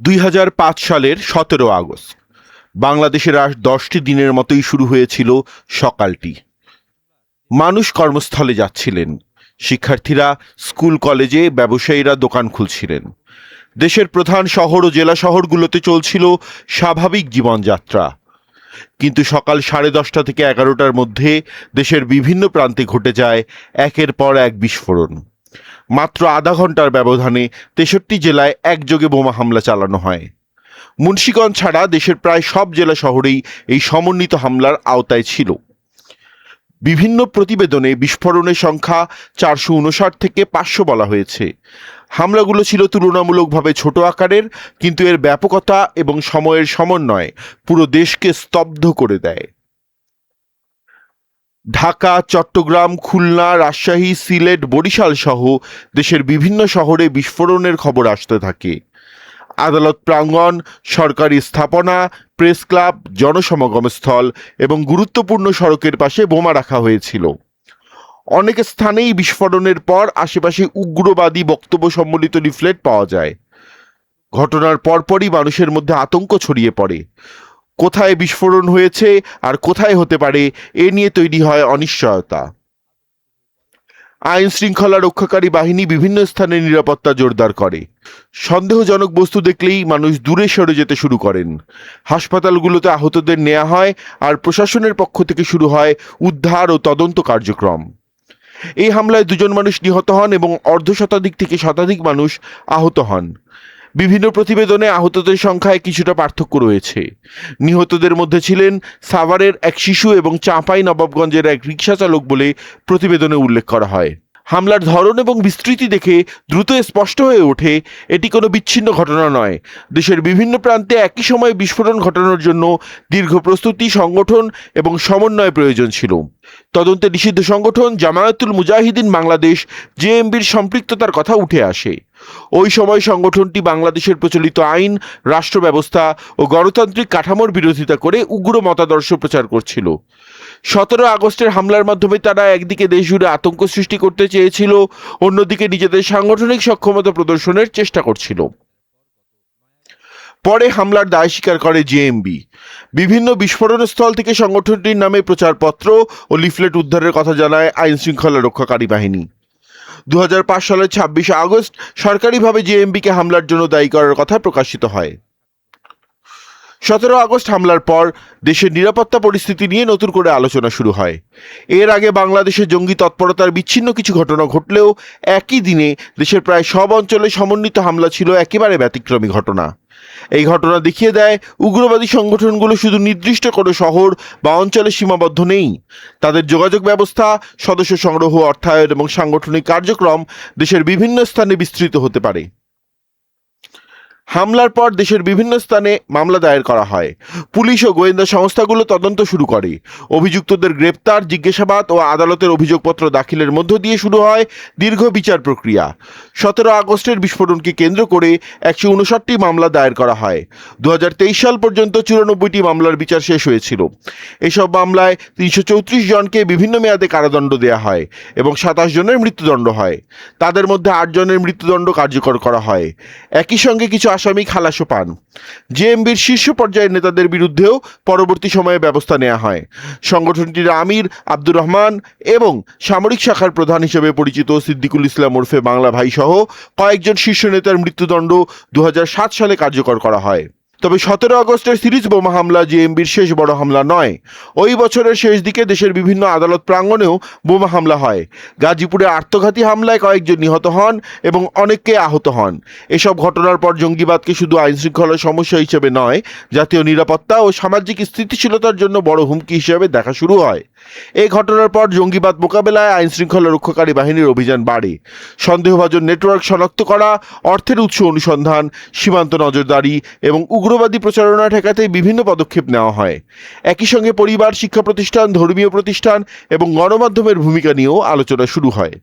2005 সালের 17 আগস্ট বাংলাদেশের আজ 10টি দিনের মতোই শুরু হয়েছিল সকালটি। মানুষ কর্মস্থলে যাচ্ছিলেন, শিক্ষার্থীরা স্কুল কলেজে, ব্যবসায়ীরা দোকান খুলছিলেন। দেশের প্রধান শহর ও জেলা শহরগুলোতে চলছিল স্বাভাবিক জীবনযাত্রা। কিন্তু সকাল 10:30 থেকে 11টার মধ্যে দেশের বিভিন্ন প্রান্তে ঘটে যায় একের পর এক বিস্ফোরণ। মাত্র আধা ঘন্টার ব্যবধানে 63 জেলায় একযোগে বোমা হামলা চালানো হয়। মুন্সিগঞ্জ ছাড়া দেশের প্রায় সব জেলা শহরেই এই সমন্বিত হামলার আওতায় ছিল। বিভিন্ন প্রতিবেদনে বিস্ফোরণের সংখ্যা 459 থেকে 500 বলা হয়েছে। হামলাগুলো ছিল তুলনামূলকভাবে ছোট আকারের, কিন্তু এর ব্যাপকতা এবং সময়ের সমন্বয় পুরো দেশকে স্তব্ধ করে দেয়। ঢাকা, চট্টগ্রাম, খুলনা, রাজশাহী, সিলেট, বরিশাল সহ দেশের বিভিন্ন শহরে বিস্ফোরণের খবর আসতে থাকে। আদালত প্রাঙ্গণ, সরকারি স্থাপনা, প্রেস ক্লাব, জনসমাগম স্থল এবং গুরুত্বপূর্ণ সড়কের পাশে বোমা রাখা হয়েছিল। অনেক স্থানেই বিস্ফোরণের পর আশেপাশে উগ্রবাদী বক্তব্য সম্বলিত লিফলেট পাওয়া যায়। ঘটনার পরপরই মানুষের মধ্যে আতঙ্ক ছড়িয়ে পড়ে। কোথায় বিস্ফোরণ হয়েছে আর কোথায় হতে পারে, এ নিয়ে তৈরি হয় অনিশ্চয়তা। আইন শৃঙ্খলা রক্ষাকারী বাহিনী বিভিন্ন স্থানে নিরাপত্তা জোরদার করে। সন্দেহজনক বস্তু দেখলেই মানুষ দূরে সরে যেতে শুরু করেন। হাসপাতালগুলোতে আহতদের নেওয়া হয়, আর প্রশাসনের পক্ষ থেকে শুরু হয় উদ্ধার ও তদন্ত কার্যক্রম। এই হামলায় 2জন মানুষ নিহত হন এবং অর্ধশতাধিক থেকে শতাধিক মানুষ আহত হন। বিভিন্ন প্রতিবেদনে আহতদের সংখ্যায় কিছুটা পার্থক্য রয়েছে। নিহতদের মধ্যে ছিলেন সাভারের এক শিশু এবং চাঁপাই নবাবগঞ্জের এক রিকশা চালক বলে প্রতিবেদনে উল্লেখ করা হয়। হামলার ধরন এবং বিস্তৃতি দেখে দ্রুত স্পষ্ট হয়ে ওঠে এটি কোনো বিচ্ছিন্ন ঘটনা নয়। দেশের বিভিন্ন প্রান্তে একই সময়ে বিস্ফোরণ ঘটানোর জন্য দীর্ঘ প্রস্তুতি, সংগঠন এবং সমন্বয় প্রয়োজন ছিল। তদন্তে নিষিদ্ধ সংগঠন জামায়াতুল মুজাহিদিন বাংলাদেশ জেএমবির সম্পৃক্ততার কথা উঠে আসে। ওই সময় সংগঠনটি বাংলাদেশের প্রচলিত আইন, রাষ্ট্র ব্যবস্থা ও গণতান্ত্রিক কাঠামোর বিরোধিতা করে উগ্র মতাদর্শ প্রচার করছিল। 17 আগস্টের হামলার মাধ্যমে তারা একদিকে দেশ জুড়ে আতঙ্ক সৃষ্টি করতে চেয়েছিল, অন্যদিকে নিজেদের সাংগঠনিক সক্ষমতা প্রদর্শনের চেষ্টা করছিল। পরে হামলার দায় স্বীকার করে জেএমবি। বিভিন্ন বিস্ফোরণ স্থল থেকে সংগঠনটির নামে প্রচারপত্র ও লিফলেট উদ্ধারের কথা জানায় আইন শৃঙ্খলা রক্ষাকারী বাহিনী। 2005 সালের 26 আগস্ট সরকারিভাবে জেএমবিকে হামলার জন্য দায়ী করার কথা প্রকাশিত হয়। 17 আগস্ট হামলার পর দেশের নিরাপত্তা পরিস্থিতি নিয়ে নতুন করে আলোচনা শুরু হয়। এর আগে বাংলাদেশে জঙ্গি তৎপরতার বিচ্ছিন্ন কিছু ঘটনা ঘটলেও একই দিনে দেশের প্রায় সব অঞ্চলে সমন্বিত হামলা ছিল একেবারে ব্যতিক্রমী ঘটনা। এই ঘটনা দেখিয়ে দেয় উগ্রবাদী সংগঠনগুলো শুধু নির্দিষ্ট কোনো শহর বা অঞ্চলে সীমাবদ্ধ নেই। তাদের যোগাযোগ ব্যবস্থা, সদস্য সংগ্রহ, অর্থায়ন এবং সাংগঠনিক কার্যক্রম দেশের বিভিন্ন স্থানে বিস্তৃত হতে পারে। হামলার পর দেশের বিভিন্ন স্থানে মামলা দায়ের করা হয়। পুলিশ ও গোয়েন্দা সংস্থাগুলো তদন্ত শুরু করে। অভিযুক্তদের গ্রেপ্তার, জিজ্ঞাসাবাদ ও আদালতের অভিযোগপত্র দাখিলের মধ্য দিয়ে শুরু হয় দীর্ঘ বিচার প্রক্রিয়া। 17 আগস্টের বিস্ফোরণকে কেন্দ্র করে 159টি মামলা দায়ের করা হয়। 2023 সাল পর্যন্ত 94টি মামলার বিচার শেষ হয়েছিল। এসব মামলায় 334 জনকে বিভিন্ন মেয়াদে কারাদণ্ড দেওয়া হয় এবং 27 জনের মৃত্যুদণ্ড হয়। তাদের মধ্যে 8 জনের মৃত্যুদণ্ড কার্যকর করা হয়। একই সঙ্গে কিছু আসামি খালাসও পান। জেএমবির শীর্ষ পর্যায়ের নেতাদের বিরুদ্ধেও পরবর্তী সময়ে ব্যবস্থা নেওয়া হয়। সংগঠনটির আমির আব্দুর রহমান এবং সামরিক শাখার প্রধান হিসেবে পরিচিত সিদ্দিকুল ইসলাম ওরফে বাংলা ভাই সহ কয়েকজন শীর্ষ নেতার মৃত্যুদণ্ড 2007 সালে কার্যকর করা হয়। তবে 17 আগস্টের সিরিজ বোমা হামলা জেএমবির শেষ বড় হামলা নয়। ওই বছরের শেষ দিকে দেশের বিভিন্ন আদালত প্রাঙ্গণেও বোমা হামলা হয়। গাজীপুরে আত্মঘাতী হামলায় কয়েকজন নিহত হন এবং অনেকে আহত হন। এসব ঘটনার পর জঙ্গিবাদকে শুধু আইনশৃঙ্খলার সমস্যা হিসেবে নয়, জাতীয় নিরাপত্তা ও সামাজিক স্থিতিশীলতার জন্য বড় হুমকি হিসেবে দেখা শুরু হয়। এই ঘটনার পর জঙ্গিবাদ মোকাবেলায় আইনশৃঙ্খলা রক্ষাকারী বাহিনীর অভিযান বাড়ে। সন্দেহভাজন নেটওয়ার্ক শনাক্ত করা, অর্থের উৎস অনুসন্ধান, সীমান্ত নজরদারি এবং উগ্রবাদী প্রচারণা ঠেকাতে বিভিন্ন পদক্ষেপ নেওয়া হয়। একই সঙ্গে পরিবার, শিক্ষা প্রতিষ্ঠান, ধর্মীয় প্রতিষ্ঠান এবং গণমাধ্যমের ভূমিকা নিয়েও আলোচনা শুরু হয়।